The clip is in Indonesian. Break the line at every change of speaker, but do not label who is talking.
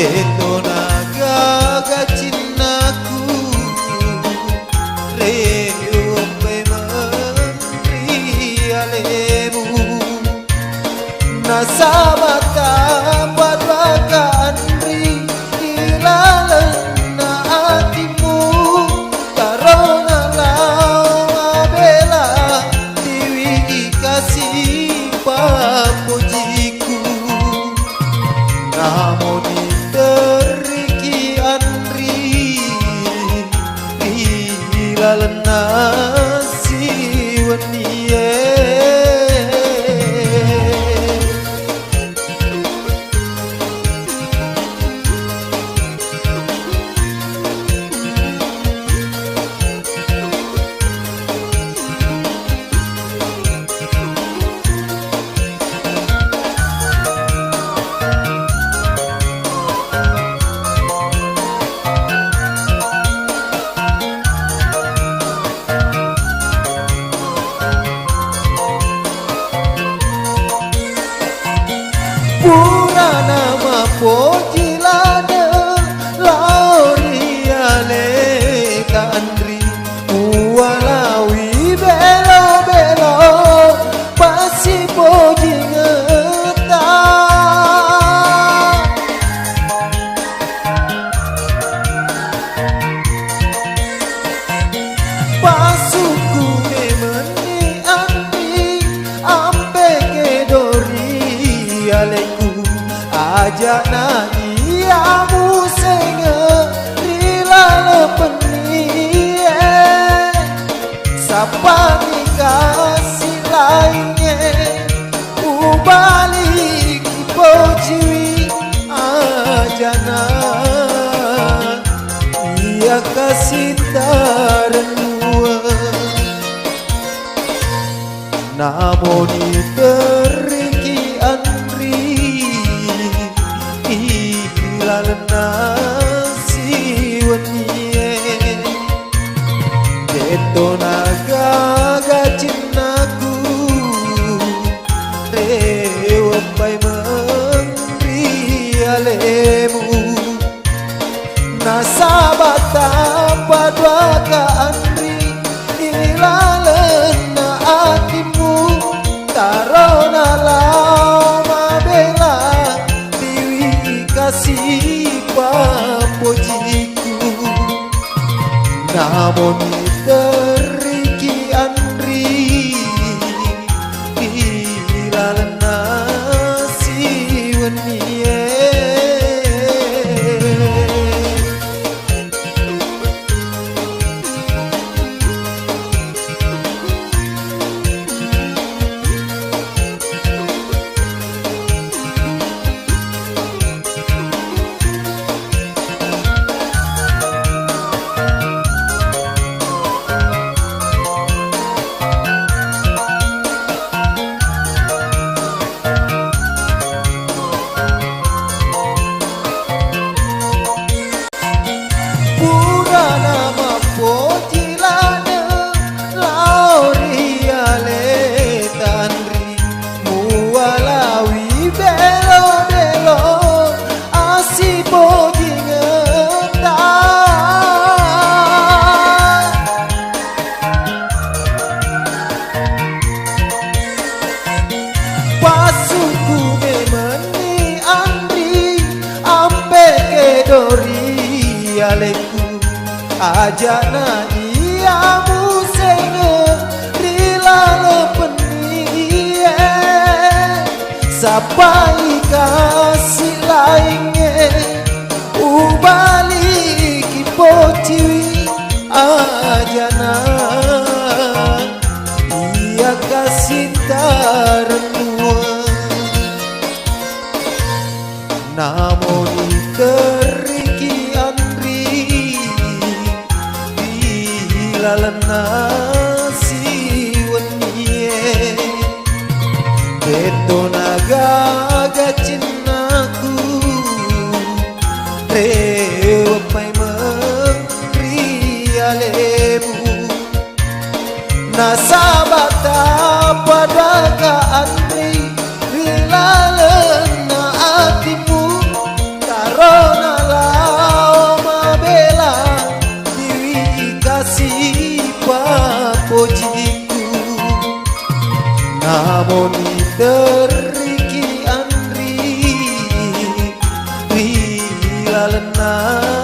Detonaga gacinaku Reope menteri alemu Nasabata padwaka andri Ilalena hatimu Karona lawa bela Diwi kasih papujiku Namun teriki andri Ilalena siwaniye Purana pojilane lauriale kandri walawi belo-belo pasi poji ngeta pasuku memeni andri ampe kedori aleku aja na iamu senge rila lepeni sapani kasih lainnya ubalik pojiwi aja na ia kasih tarenua namun teriki andri Ilalena siwaniye Detonaga gacinaku Rewapai menteri alemu Nasabata padwaka andri Ilalena hatimu Tarona lama bela Diwi kasih papujiku Namun teriki andri Ilalena siwaniye Aleku aja na iamu senge rila lepeni sapai kasih lainnya ubalik pojiwi aja na ia kasih tarenua namun teriki andri Ilalena siwaniye Detonaga gacinaku Rewapai menteri alemu Nasabata padwaka andri Ilalena hatimu Karona Karena